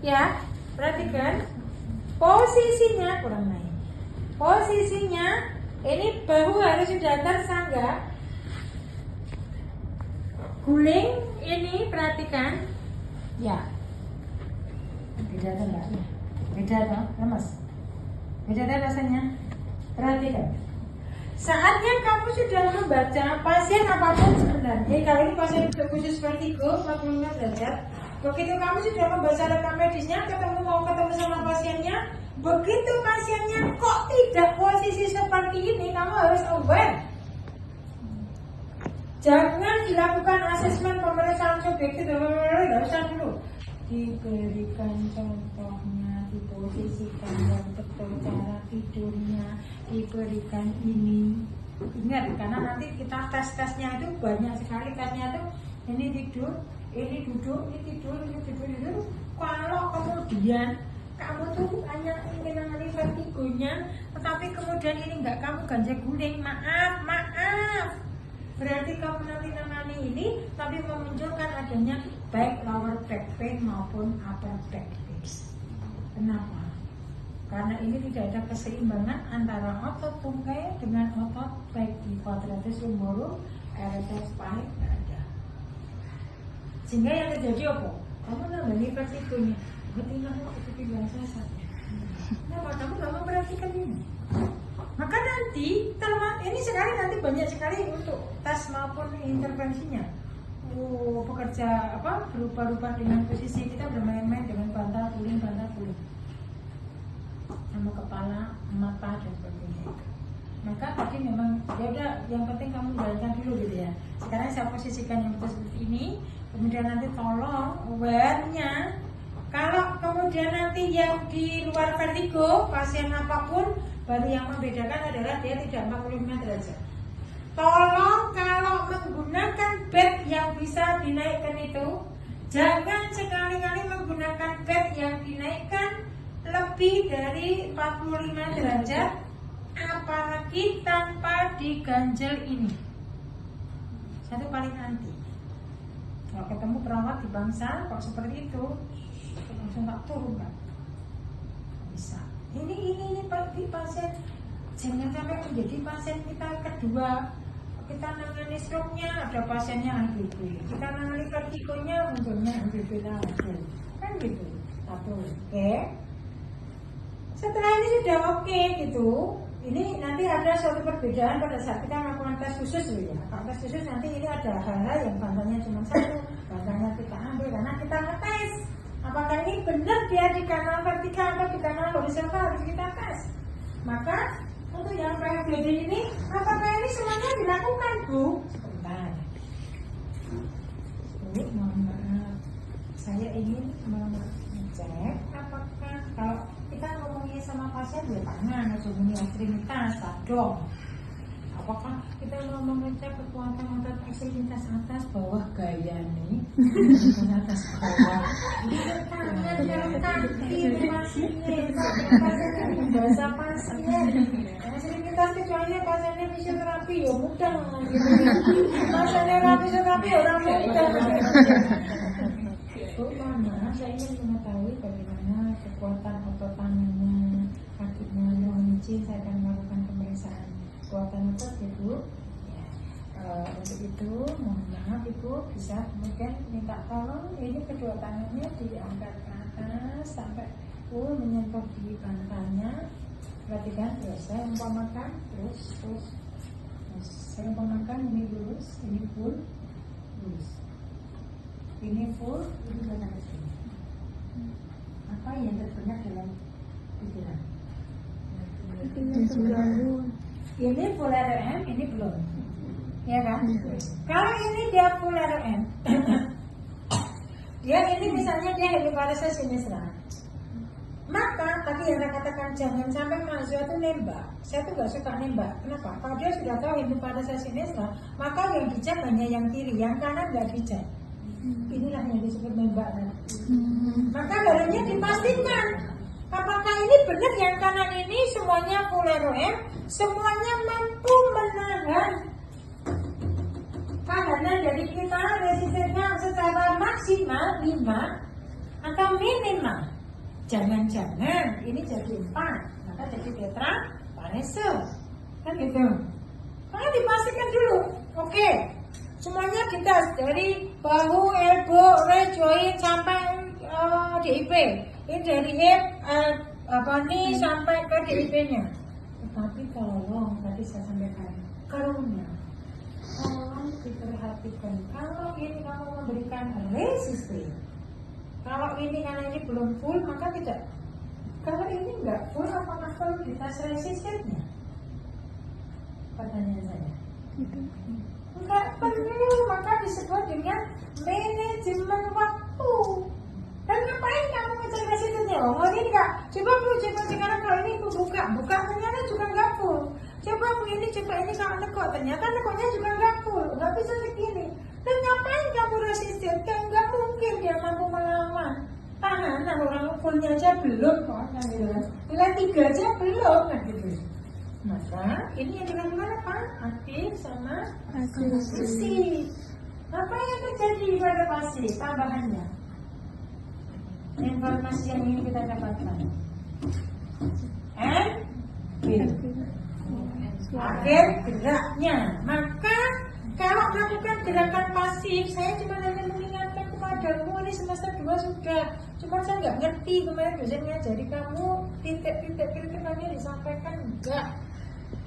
Ya, perhatikan posisinya kurang naik. Posisinya ini bahu harus sudah tersangga. Guling ini perhatikan. Ya. Beda enggak? Beda dong, lemas. Beda ada rasanya. Perhatikan. Saatnya kamu sudah membaca pasien apapun sebenarnya. Kalau ini pasien khusus vertigo 45 derajat. Begitu kamu sudah membaca rekam medisnya, mau ketemu sama pasiennya, begitu pasiennya kok tidak posisi seperti ini, kamu harus aware. Jangan dilakukan asesmen pemeriksaan subjektif, tidak usah dulu. Diberikan contohnya, diposisikan yang betul cara tidurnya, diberikan ini. Ingat, karena nanti kita tes-tesnya itu banyak sekali tesnya itu. Ini tidur, ini duduk, ini tidur, ini tidur. Kalau kemudian kamu tuh hanya ingin mengenai vertigonya, tetapi kemudian ini enggak kamu ganja guling, maaf. Berarti kamu nanti nangani ini, tapi memunculkan adanya baik lower back pain maupun upper back pain. Kenapa? Karena ini tidak ada keseimbangan antara otot tungkai dengan otot baik di quadratus humerum, RSS spine tidak ada. Sehingga yang terjadi apa? Kamu nambahin vertigonya, betina kok seperti biasa saja. Kenapa kamu nggak memperhatikan ini? Maka nanti ini sekali nanti banyak sekali untuk tes maupun intervensinya. Pekerja berubah-ubah dengan posisi, kita bermain-main dengan bantal guling. Sama kepala, mata dan sebagainya. Maka tadi memang ya udah, yang penting kamu jalankan dulu gitu ya. Sekarang saya posisikan yang betul seperti ini. Kemudian nanti tolong aware-nya. Kalau kemudian nanti yang di luar vertigo, pasien apapun, baru yang membedakan adalah dia tidak 45 derajat. Tolong kalau menggunakan bed yang bisa dinaikkan itu, jangan sekali-kali menggunakan bed yang dinaikkan lebih dari 45 derajat, apalagi tanpa diganjel ini. Satu paling anti. Kalau ketemu perawat di bangsa kok seperti itu, langsung tak turun kan? Bisa. Ini pasien jangan sampai menjadi pasien kita kedua. Kita nangani stroke-nya ada pasiennya HBP, kita nangani vertigonya munculnya HBP lagi, kan gitu. Satu, oke. Setelah ini sudah oke gitu. Ini nanti ada suatu perbedaan pada saat kita melakukan tes khusus ya. Kalau tes khusus nanti ini ada hal-hal yang bantalnya cuma satu, bantalnya kita ambil karena kita ngetes. Apakah ini benar dia di kanal vertikal atau di kanal horizontal, harus kita tes. Maka untuk yang PFBD ini, apakah ini semuanya dilakukan, Bu? Sebentar. Bu, mohon maaf. Saya ingin mengecek apakah kalau kita ngomongin sama pasien dia tangan atau bunyi ekstremitas, dong. Apakah kita mau mengecek kekuatan otot ekstremitas atas bawah gaya nih? Bukan atas bawah. Tangan yang kaki pasien, bahasa pasien. Ekstremitas kecuali pasiennya fisioterapi ya mudah. Pasiennya fisioterapi orang mudah. Bu, mana? Saya ingin mengetahui bagaimana kekuatan otot tangannya, kakinya. Mohon izin saya akan melakukan pemeriksaan kekuatan otot, Ibu. Ya. Untuk itu, mohon maaf Ibu, bisa kemudian minta tolong ini kedua tangannya diangkat ke atas sampai menyentuh di bantalnya. Perhatikan, terus saya umpamakan, terus. Saya umpamakan ini lurus, ini full, lurus. Ini full, ini banyak ke sini. Apa yang terbanyak dalam pikiran? Ini full RM, ini belum. Ya kan? Kalau ini dia full RM, dia ini misalnya dia hemiparesis sinistra. Maka tadi yang saya katakan jangan sampai mahasiswa itu nembak. Saya tuh gak suka nembak. Kenapa? Kalau dia sudah tahu hemiparesis sinistra, maka yang dicek hanya yang kiri, yang kanan gak dicek. Inilah yang disebut nembak. Maka barunya dipastikan apakah ini benar yang kanan ini semuanya full RM, semuanya mampu menahan tahanan dari kita resistennya secara maksimal 5. Maka atau minimal. Jangan-jangan ini jadi 4, maka jadi tetraparese. Kan gitu. Maka dipastikan dulu. Oke. Semuanya kita dari bahu, elbow, wrist, joint sampai DIP. Ini dari hip, knee sampai ke DIP-nya. Tetapi tolong tadi saya sampaikan karunia. Tolong diperhatikan. Kalau ini kamu memberikan resisten, kalau ini karena ini belum full maka tidak. Kalau ini enggak full, apakah perlu dites resistennya? Pertanyaan saya. Enggak perlu, maka disebut dengan manajemen waktu. Dan ngapain kamu ngecek resistennya? Oh ini enggak. Coba sekarang kalau ini buka ternyata juga enggak full. Coba ini kalau nekuk, ternyata nekuknya juga enggak full, enggak bisa segini. Dan ngapain kamu resisten? Kan enggak mungkin dia mampu melawan. Tahanan orang fullnya aja belum kok, nilai 3 aja belum, kan gitu. Maka ini yang dilakukan apa? Aktif sama pasif. Apa yang terjadi pada pasif? Tambahannya informasi yang ingin kita dapatkan. Akhir geraknya. Maka kalau melakukan gerakan pasif, saya cuma hanya mengingatkan kepadamu, ini semester 2 sudah. Cuma saya nggak ngerti, kemarin dosen ngajari kamu titik-titik kami disampaikan enggak.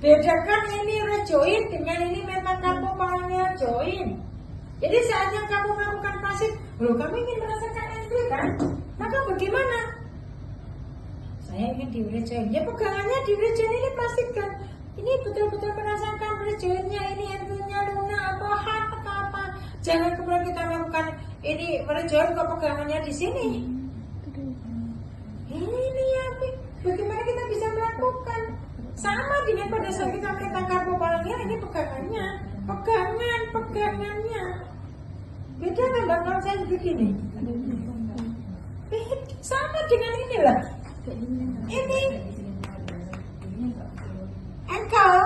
Bedakan ini rejoin dengan ini metacarpophalangeal joint. Jadi saatnya kamu melakukan pasif, kamu ingin merasakan entry kan? Maka bagaimana? Saya ingin di rejoin. Ya pegangannya di rejoin ini pastikan. Ini betul-betul merasakan rejoinnya, ini entry-nya lunak atau hard atau apa. Jangan kemudian kita melakukan ini rejoin kok pegangannya di sini. Ini ya, bagaimana kita bisa melakukan? Sama dengan pada saat kita metacarpophalangeal ini pegangannya. Beda dengan kalau saya begini. Sama dengan ini lah. Ini engkau,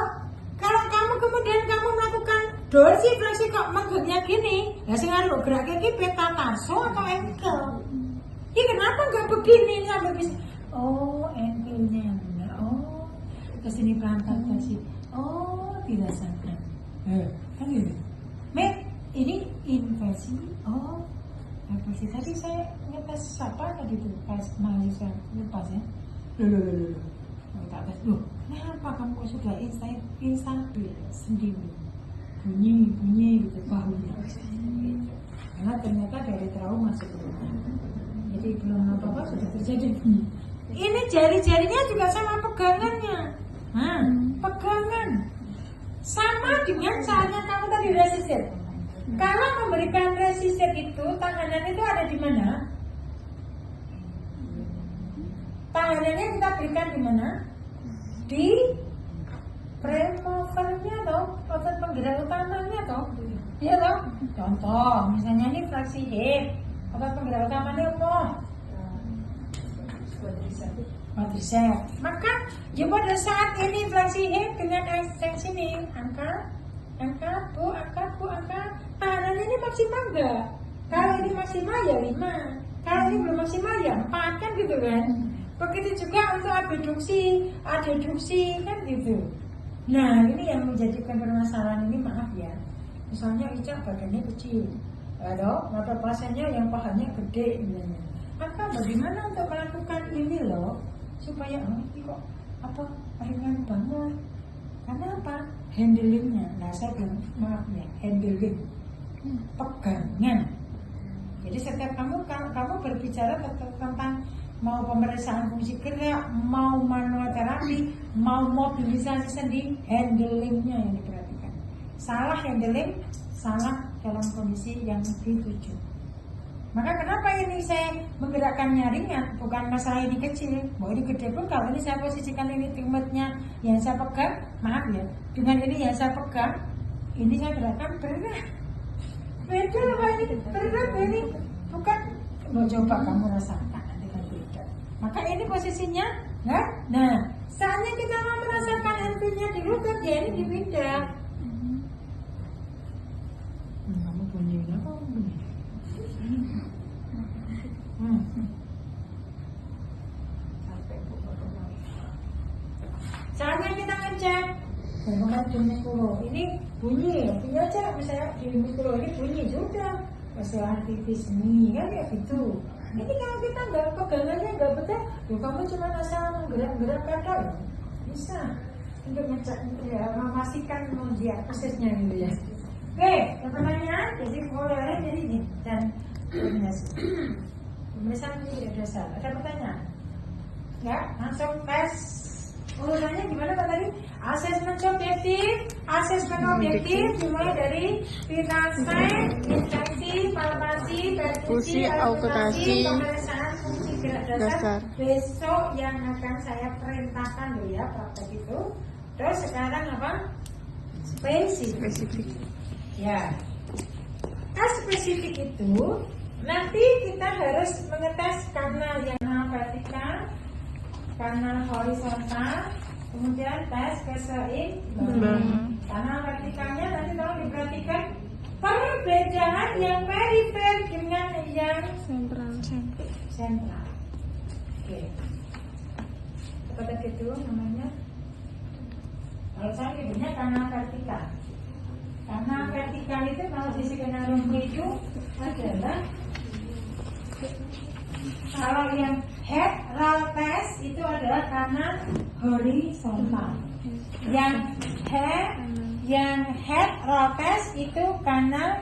kalau kamu kemudian melakukan dorsifleksi kok menggengnya gini, ya sing arep gerak iki petatarso atau engkel. Ini kenapa nggak begini sampai bisa? Oh, engkelnya. Oh, kesini pelantar kasih. Oh, dirasakan. Kan gitu. Ini invasi. Oh, invasi tadi saya ngetes apa tadi tuh pas mahasiswa lupa ya. Loh. Tak tes. Kenapa kamu sudah instabil sendiri? Bunyi gitu bahunya. Karena ternyata dari trauma sebelumnya. Jadi belum apa-apa sudah terjadi bunyi. Ini jari-jarinya juga sama pegangannya. Pegangan sama dengan saatnya kamu tadi resisten. Kalau memberikan resisten itu, tahanan itu ada di mana? Tahanannya kita berikan di mana? Di premovernya toh, otot penggerak utamanya toh. Iya toh? Contoh, misalnya ini fraksi hip, otot penggerak utamanya apa? Quadriceps. Maka ya pada saat ini fraksi hip dengan ekstensi ini angkat, bu, tahanan ini maksimal enggak? Kalau ini maksimal ya 5, kalau ini belum maksimal ya 4 kan gitu kan? Begitu juga untuk adduksi kan gitu. Nah ini yang menjadikan permasalahan ini, maaf ya. Misalnya Ica badannya kecil, mata pasiennya yang pahanya gede misalnya. Maka bagaimana untuk melakukan ini loh supaya ini kok apa ringan banget? Karena apa? Handlingnya. Nah saya bilang maaf ya, handling, pegangan. Jadi setiap kamu berbicara tentang mau pemeriksaan fungsi gerak, mau manual terapi, mau mobilisasi sendi, handlingnya yang diperhatikan. Salah handling, salah dalam kondisi yang dituju. Maka kenapa ini saya menggerakkannya ringan? Bukan masalah ini kecil, mau ini gede pun kalau ini saya posisikan ini timutnya yang saya pegang, maaf ya, dengan ini yang saya pegang, ini saya gerakan berat. Beda loh ini, berat ini, bukan. Mau coba kamu rasakan nanti kan beda. Maka ini posisinya, ya. Nah, saatnya kita mau merasakan hentinya di lutut, ya ini dipindah. Kamu bunyi apa bunyi? Caranya kita ngecek. Bagaimana di mikro ini bunyi ya, punya aja misalnya di mikro ini bunyi sudah masalah tipis nih kan kayak gitu. Ini kalau kita nggak pegangannya nggak betul, ya kamu cuma asal menggerak-gerak kata ya bisa untuk ngecek ya, memastikan dia prosesnya gitu ya. Oke, yang pertanyaan jadi boleh jadi ini dan pemeriksaan tidak dasar. Ada pertanyaan? Ya, langsung tes. Urusannya gimana Pak tadi? Asesmen objektif dimulai dari vital sign, inspeksi, palpasi, perkusi, aukutasi, pemeriksaan fungsi gerak dasar. Besok yang akan saya perintahkan dulu ya praktek itu. Terus sekarang apa? Spesifik. Ya. Tes spesifik itu nanti kita harus mengetes kanal yang vertikal, kanal horizontal, kemudian tes keseimbangan. Kanal vertikalnya nanti tolong diperhatikan perbedaan yang perifer dengan yang sentral. Oke. Apa tadi itu namanya? Kalau saya nyebutnya kanal vertikal. Kanal vertikal itu kalau di skenario itu adalah kalau yang head roll test itu adalah kanal horizontal. Yang head roll test itu kanal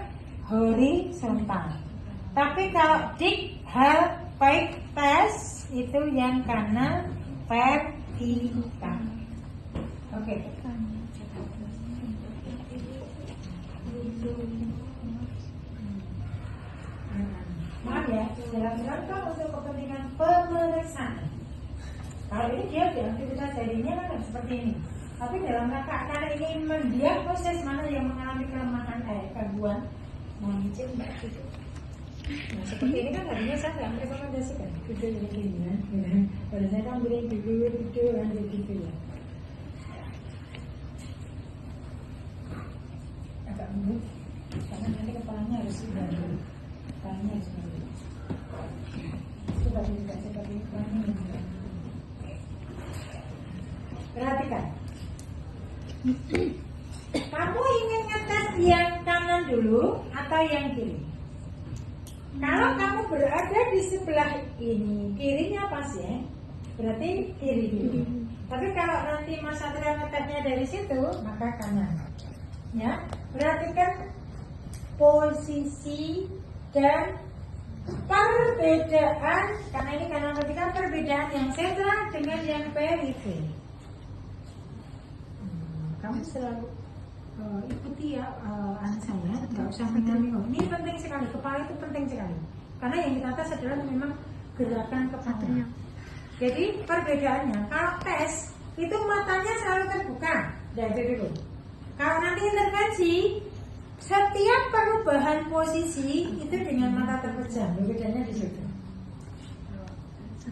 horizontal. Tapi kalau dig hell pike test itu yang kanal vertikal. Oke. Maaf ya, dalam rangka untuk kepentingan pemeriksaan. Kalau ini dia di aktivitas jadinya kan seperti ini. Tapi dalam rangka karena ini mendiagnosis mana yang mengalami kelemahan gangguan, mau dicek mbak gitu. Nah seperti ini kan tadinya saya nggak merekomendasikan video ini gini kan. Kalau saya kan beri video lanjut gitu ya. Agak mundur, karena nanti kepalanya harus sudah dulu. Kepalanya harus dulu. Coba tidak seperti ini. Perhatikan. Kamu ingin ngetes yang kanan dulu atau yang kiri? Kalau kamu berada di sebelah ini, kirinya pasien, berarti kiri dulu. Tapi kalau nanti Mas Satria ngetesnya dari situ, maka kanan. Ya, perhatikan posisi dan perbedaan, karena ini kanal vertikal, perbedaan yang sentral dengan yang perifer. Kamu selalu ikuti ya saya, nggak usah bingung. Ini penting sekali, kepala itu penting sekali, karena yang kita tes adalah memang gerakan kepala. Jadi perbedaannya, kalau tes itu matanya selalu terbuka, dari dulu. Kalau nanti intervensi, setiap perubahan posisi itu dengan mata terpejam, bedanya di situ.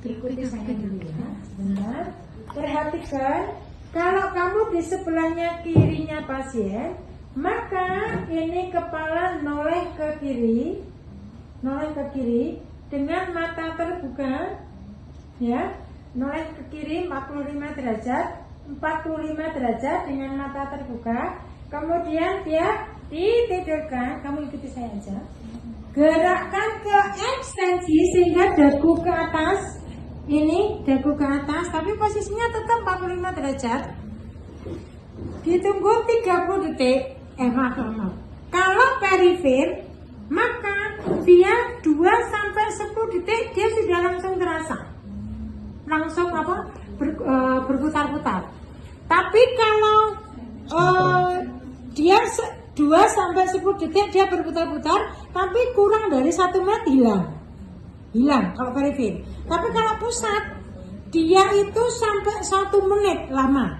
Ikuti saya dulu ya, benar. Perhatikan, kalau kamu di sebelahnya kirinya pasien, maka ini kepala noleh ke kiri dengan mata terbuka, ya, noleh ke kiri 45 derajat dengan mata terbuka. Kemudian dia ditidurkan, kamu ikuti saya aja. Gerakkan ke ekstensi sehingga dagu ke atas. Ini dagu ke atas, tapi posisinya tetap 45 derajat. Ditunggu 30 detik. Maaf. Kalau perifer, maka dia 2-10 detik dia sudah langsung terasa. Langsung berputar-putar. Tapi kalau dia 2-10 detik dia berputar-putar, tapi kurang dari 1 menit hilang kalau perifer. Tapi kalau pusat, dia itu sampai 1 menit lama.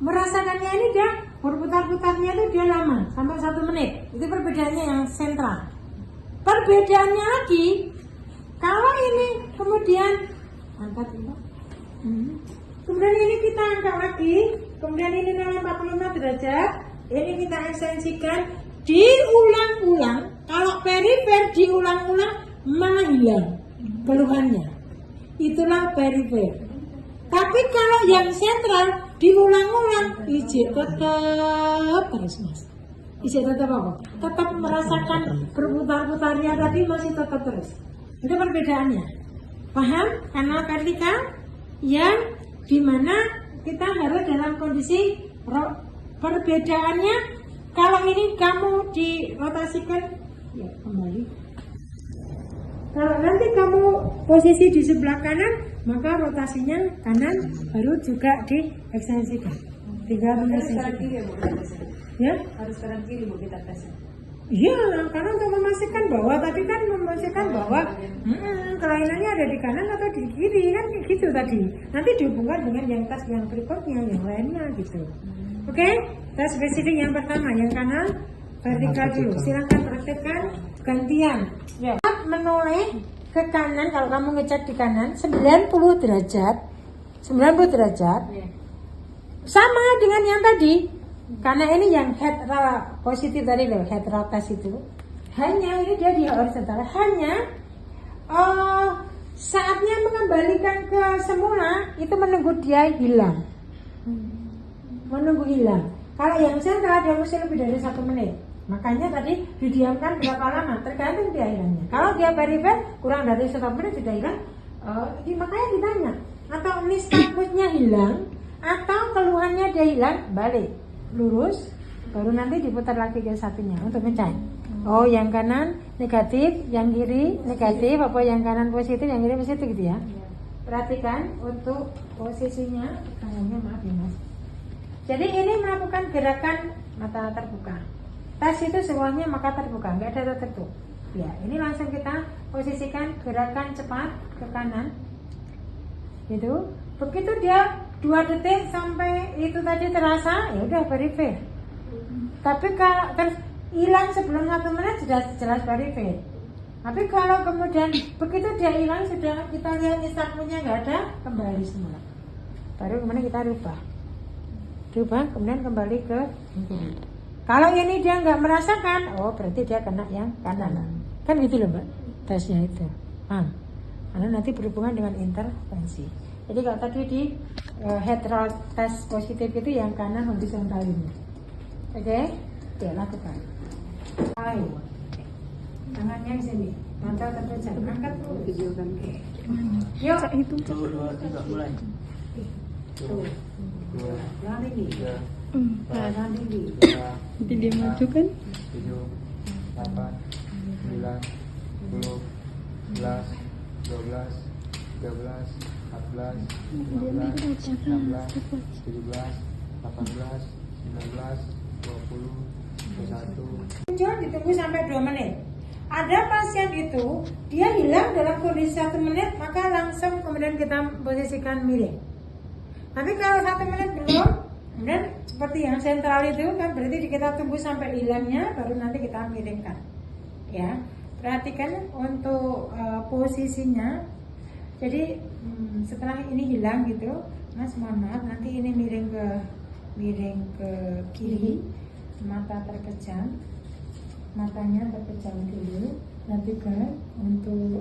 Merasakannya ini dia berputar-putarnya itu dia lama, sampai 1 menit. Itu perbedaannya yang sentral. Perbedaannya lagi, kalau ini kemudian angkat ini. Kemudian ini kita angkat lagi, kemudian ini 45 derajat, ini kita ekstensikan, diulang-ulang. Kalau perifer diulang-ulang malah hilang. keluhannya. Itulah peripher. Tapi kalau yang sentral diulang-ulang, ijek tetap terus mas. Ijek tetap apa? Tetap merasakan berputar-putarnya tadi masih tetap terus. Itu perbedaannya. Paham? Kanal vertikal yang dimana kita harus dalam kondisi perbedaannya. Kalau ini kamu dirotasikan, ya kembali. Kalau nanti kamu posisi di sebelah kanan, maka rotasinya kanan baru juga diekstensikan. Tinggal mengekstensikan. Ya? Harus kanan kiri bu kita tes. Iya, karena untuk memastikan bahwa tadi kan memastikan bahwa kelainannya ada di kanan atau di kiri kan gitu tadi. Nanti dihubungkan dengan yang tes yang berikutnya, yang lainnya gitu. Oke, tes spesifik yang pertama, yang kanan vertikal dulu. Silahkan praktekkan gantian. Ya. Menoleh ke kanan, kalau kamu ngecek di kanan 90 derajat. Sama dengan yang tadi. Karena ini yang head positif tadi loh, head rotas itu. Hanya ini dia di horizontal. Hanya saatnya mengembalikan ke semula itu menunggu dia hilang. Menunggu hilang. Kalau yang sentral dia mesti lebih dari 1 menit. Makanya tadi didiamkan berapa lama tergantung dia hilangnya. Kalau dia perifer kurang dari 1 menit sudah hilang, makanya ditanya atau nistagmusnya hilang atau keluhannya dia hilang, balik lurus baru nanti diputar lagi ke satunya untuk ngecek. Oh yang kanan negatif, yang kiri negatif, apa yang kanan positif, yang kiri positif gitu ya. Perhatikan untuk posisinya tangannya, maaf ya mas. Jadi ini melakukan gerakan mata terbuka. Tes itu semuanya mata terbuka, nggak ada tertutup. Ya, ini langsung kita posisikan gerakan cepat ke kanan. Gitu. Begitu dia 2 detik sampai itu tadi terasa, ya udah perifer. Tapi kalau terus hilang sebelum 1 menit sudah jelas perifer. Tapi kalau kemudian begitu dia hilang sudah kita lihat nistagmusnya nggak ada, kembali semula. Baru kemudian kita rubah, kemudian kembali ke kiri. Kalau ini dia nggak merasakan, oh berarti dia kena yang kanan. Kan gitu loh mbak, tesnya itu. Karena nanti berhubungan dengan intervensi. Jadi kalau tadi di head roll test positif itu yang kanan horizontal ini. Oke, ya lakukan. Ayo, tangannya di sini, mata terpejam, angkat dulu. Yuk, Itu 1, 2, 3 mulai. Tuh. Yang tinggi. Yang tinggi. Nanti dia maju kan? 7, 8, 9, 10, 11, 12, 13, 14, 15, 16, 17, 18, 19, 20, 21. Muncul ditunggu sampai 2 menit. Ada pasien itu dia hilang dalam kondisi 1 menit, maka langsung kemudian kita posisikan miring. Tapi kalau 1 menit belum, kemudian seperti yang sentral itu kan berarti kita tunggu sampai hilangnya, baru nanti kita miringkan. Ya, perhatikan untuk posisinya. Jadi setelah ini hilang gitu, mas mohon maaf nanti ini miring ke kiri, mata terpejam, matanya terpejam dulu, nanti kan untuk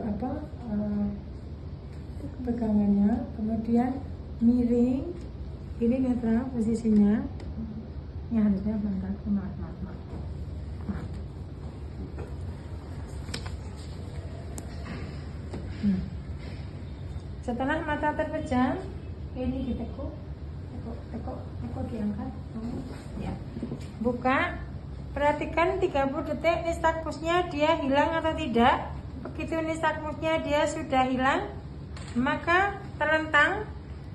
pegangannya, kemudian miring, ini netral posisinya, ini harusnya maaf. Setelah mata terpejam, ini ditekuk diangkat, ya. Buka, perhatikan 30 detik nistagmusnya dia hilang atau tidak. Begitu nistagmusnya dia sudah hilang, maka terlentang.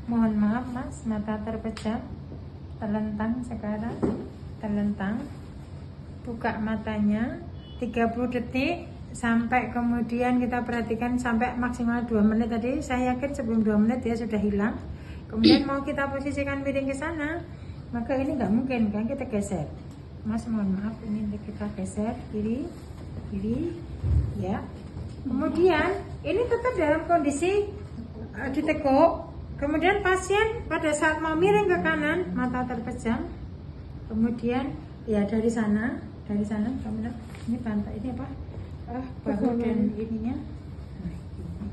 Mohon maaf mas, mata terpejam, terlentang sekarang, terlentang. Buka matanya 30 detik. Sampai kemudian kita perhatikan sampai maksimal 2 menit tadi. Saya yakin sebelum 2 menit dia sudah hilang. Kemudian mau kita posisikan miring ke sana, maka ini nggak mungkin kan, kita geser. Mas mohon maaf, ini kita geser kiri, ya. Kemudian ini tetap dalam kondisi ditekuk. Kemudian pasien pada saat mau miring ke kanan, mata terpejam. Kemudian ya dari sana kemudian ini pantai ini apa? Bahu dan ininya. Nah, ini.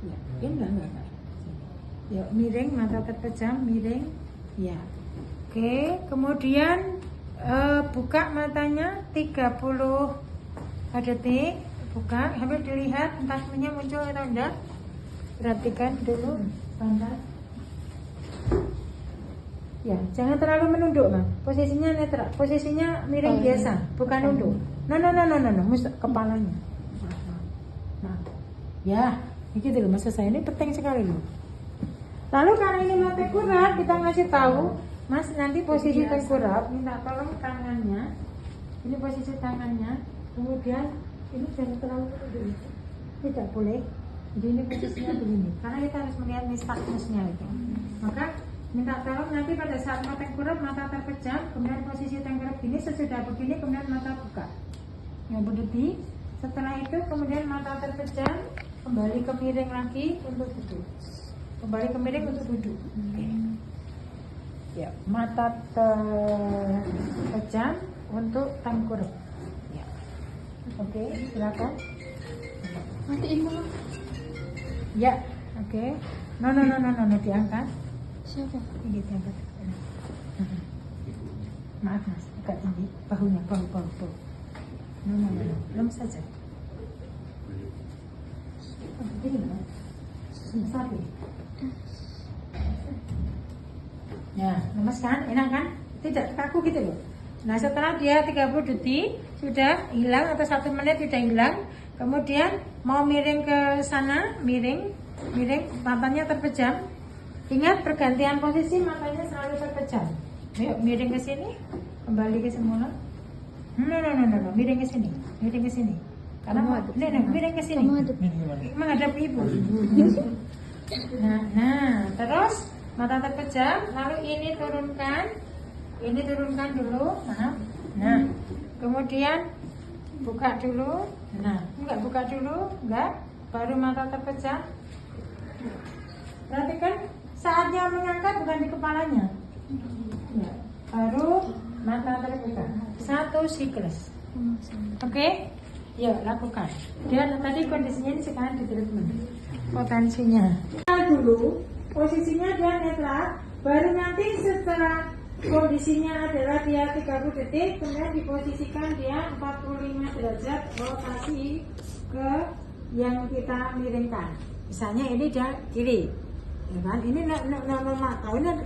Ya, enggak. Yuk, miring, mata terpejam, miring. Ya. Oke, kemudian buka matanya 30 detik. Buka, sambil dilihat entah semuanya muncul atau enggak. Perhatikan dulu, pantas. Ya, jangan terlalu menunduk, Mas. Posisinya netral, posisinya miring biasa, bukan nunduk. No, kepalanya. Nah, ya, gitu loh, Mas. Saya ini penting sekali loh. Lalu karena ini mau tengkurap, kita ngasih tahu, Mas, nanti posisi tengkurap, minta tolong tangannya. Ini posisi tangannya, kemudian ini jangan terlalu menunduk. Tidak boleh. Jadi ini posisinya begini, karena kita harus melihat nistagmusnya itu. Maka minta tolong nanti pada saat mau tengkurap, mata terpejam, kemudian posisi tengkurap gini, sesudah begini, kemudian mata buka. Yang berdiri. Setelah itu kemudian mata terpejam, kembali ke miring lagi untuk duduk. Kembali ke miring untuk duduk. Ya, mata terpejam untuk tengkurap. Ya. Oke, silakan. Matiin dulu. Ya, oke. No, diangkat. Siapa? Ini diangkat. Maaf Mas, agak tinggi bahunya, bahu. No, lemes saja. Begini Mas. Satu. Ya, lemes kan? Enak kan? Tidak kaku gitu loh. Nah, setelah dia 30 detik sudah hilang atau 1 menit sudah hilang, kemudian mau miring ke sana, miring, matanya terpejam. Ingat pergantian posisi, matanya selalu terpejam. Ayo miring ke sini, kembali ke semula. No, miring ke sini. Karena miring ke sini. Menghadap ibu. Nah, terus mata terpejam, lalu ini turunkan dulu. Nah, kemudian buka dulu. Nah, enggak buka dulu, baru mata terpejam. Perhatikan saatnya mengangkat bukan di kepalanya. Ya, baru mata terbuka. 1 siklus. Oke? Yuk lakukan. Dia tadi kondisinya ini sekarang di treatment. Potensinya. Dulu posisinya dia netral, baru nanti setelah kondisinya adalah dia 30 detik, kemudian diposisikan dia 45 derajat rotasi ke yang kita miringkan. Misalnya ini dia kiri, ya kan? Ini normal.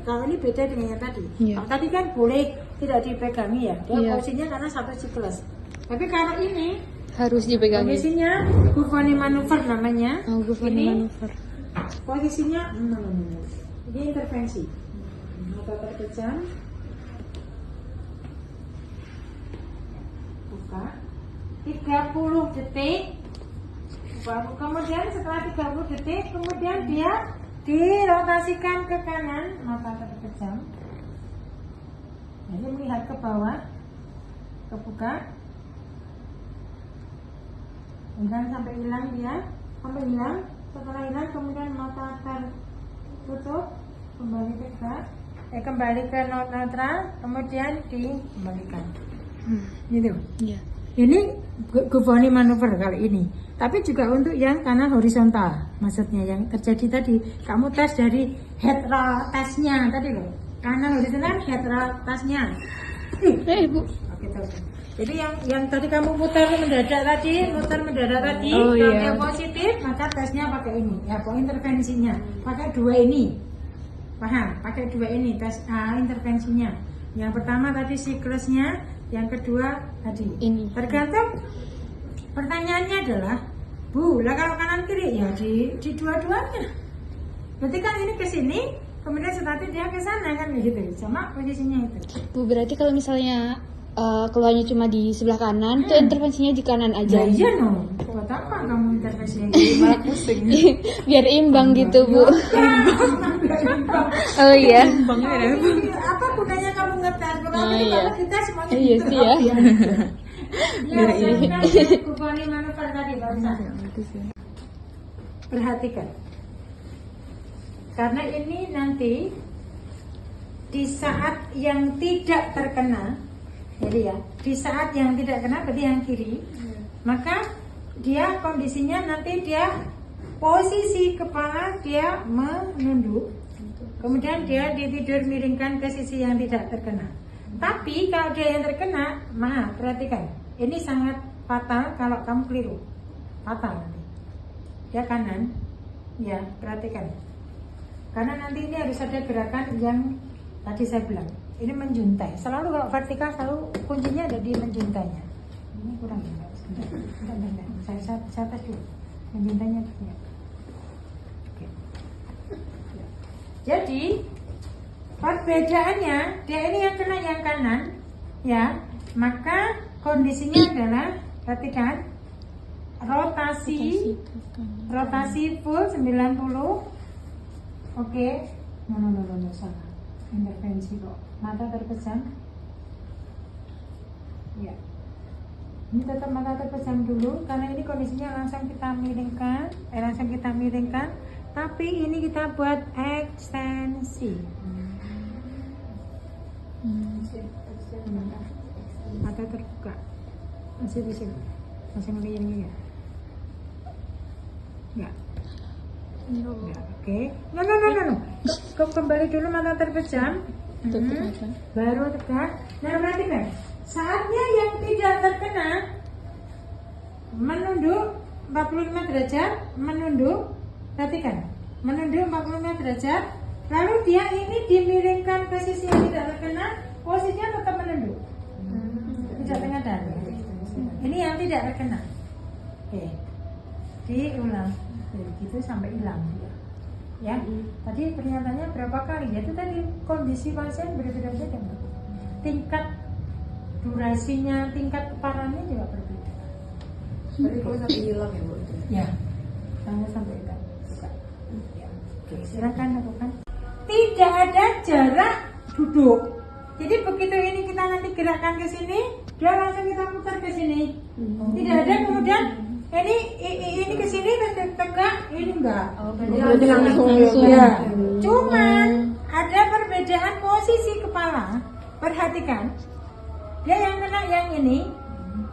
Kalau ini beda dengan yang tadi. Yeah. Kalau tadi kan boleh tidak dipegangi ya, dia Yeah. posisinya karena 1 siklus. Tapi kalau ini Harus dipegang. posisinya Gufoni manuver namanya. Oh, Gufoni Ini manuver. posisinya ini intervensi. Mata terpejam. Buka 30 detik. Baru kemudian setelah 30 detik kemudian dia dirotasikan ke kanan, mata terpejam. Jadi melihat ke bawah, kebuka. Kemudian sampai hilang dia, setelah hilang kemudian mata tertutup, kembali ke netral, kemudian dikembalikan. Gitu. Iya. Ini Gufoni manuver kali ini. Tapi juga untuk yang kanan horizontal, maksudnya yang terjadi tadi. Kamu tes dari head roll tesnya tadi loh. Kanan horizontal head roll tesnya. Bu. Oke, terus. Jadi yang tadi kamu muter mendadak tadi, Oh, kalau iya. dia positif maka tesnya pakai ini. Ya, poin intervensinya pakai 2 ini. Paham? Pakai 2 ini tes intervensinya. Yang pertama tadi siklusnya, yang kedua tadi. Ini. Tergantung. Pertanyaannya adalah, Bu, lah kalau kanan kiri ya di dua-duanya. Berarti kan ini ke sini, kemudian setelah itu dia ke sana kan gitu. Sama posisinya itu. Bu, berarti kalau misalnya keluarnya cuma di sebelah kanan, tuh intervensinya di kanan aja. Ya iya no. Buat apa kamu intervensinya? Malah pusing. Biar imbang gitu, Bu. Oh iya. Apa gunanya kamu ngetes? Bukan Oh, itu iya. kalau kita semuanya Iya gitu. sih ya. Ya, Gufoni manuver tadi barusan. Perhatikan. Karena ini nanti di saat yang tidak terkena, jadi ya, di saat yang tidak kena berarti yang kiri, maka dia kondisinya nanti dia posisi kepala dia menunduk, kemudian dia tidur miringkan ke sisi yang tidak terkena. Tapi kalau dia yang terkena, maaf, perhatikan, ini sangat fatal kalau kamu keliru, fatal nanti. Dia kanan, ya perhatikan, karena nanti ini harus ada gerakan yang tadi saya bilang, ini menjuntai. Selalu kalau vertikal selalu kuncinya ada di menjuntainya. Ini kurang ya, bentar. Saya tes dulu, menjuntainya ya. Oke. Jadi perbedaannya, dia ini yang kena yang kanan, ya, maka kondisinya adalah, perhatikan, rotasi full 90. Oke. No, salah. Intervensi kok. Mata terpejam. Ya. Ini tetap mata terpejam dulu karena ini kondisinya langsung kita miringkan, tapi ini kita buat ekstensi. Mata terbuka. Masih di sini. Masih miring ya. Ya. Ya, oke. No. Kembali dulu mata terpejam. Baru tegak. Nah, perhatikan. Saatnya yang tidak terkena menunduk 45 derajat, menunduk. Perhatikan. Menunduk 45 derajat. Lalu dia ini dimiringkan ke sisi yang tidak terkena, posisinya tetap menunduk. Tidak tengadan. Ini yang tidak terkena. Oke. Diulang. Gitu sampai hilang dia. Ya. Tadi pernyataannya berapa kali? Itu tadi kondisi pasien berbeda-beda. Tingkat durasinya, tingkat keparahannya juga berbeda. Berarti kalau sampai hilang ya Bu? Ya. Sampai hilang. Ya. Oke, silakan lakukan. Tidak ada jarak duduk. Jadi begitu ini kita nanti gerakkan ke sini, dia langsung kita putar ke sini. Tidak ada kemudian ini ke sini tegak, ini enggak. Berarti langsung Ya. Cuman ada perbedaan posisi kepala. Perhatikan. Dia yang kena yang ini.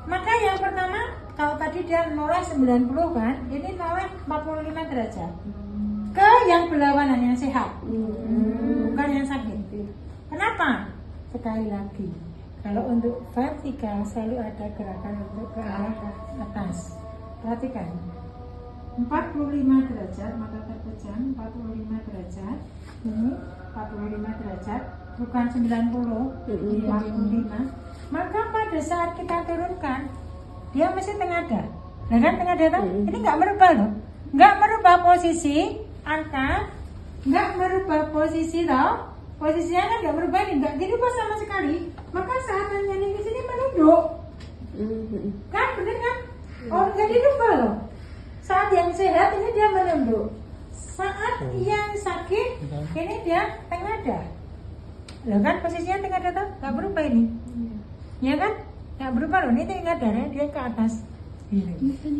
Maka yang pertama, kalau tadi dia noleh 90 kan, ini noleh 45 derajat. Ke yang berlawanan yang sehat. Bukan yang sakit. Kenapa? Sekali lagi, kalau untuk vertikal selalu ada gerakan untuk ke arah atas. Perhatikan, 45 derajat, mata terpejam, 45 derajat. Ini 45 derajat, bukan 90, 45. Maka pada saat kita turunkan, dia mesti tengadah. Nah kan tengadah tuh, ini nggak merubah loh, nggak merubah posisi angka, nggak merubah posisi loh. Posisinya kan nggak berubah nih, nggak dirubah sama sekali. Maka saat nyanyi di sini menunduk, kan bener kan? Oh nggak dirubah loh. Saat yang sehat ini dia menunduk. Saat yang sakit ini dia tengadah. Loh kan posisinya tengadah tuh nggak berubah ini, ya kan? Nggak berubah loh. Ini tengadahnya dia ke atas.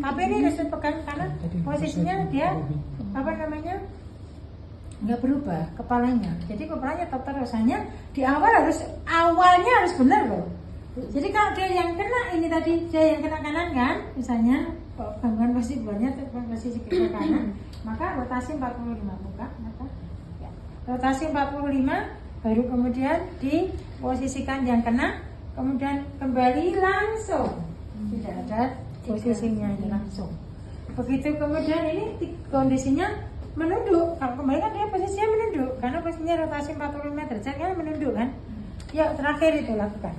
Tapi ini harus dipegang karena posisinya dia apa namanya? Nggak berubah kepalanya, jadi kepalanya tetap rasanya di awalnya harus benar loh. Jadi kalau dia yang kena ini tadi, dia yang kena kanan kan, misalnya gangguan posisi buahnya posisi ke kanan, maka rotasi 45 buka mata ya. Rotasi 45 baru kemudian diposisikan yang kena, kemudian kembali langsung, tidak ada posisinya langsung. Begitu kemudian ini kondisinya menunduk. Kalau kembali kan dia posisinya menunduk karena posisinya rotasi 45 derajat kan menunduk kan. Ya terakhir itu lakukan.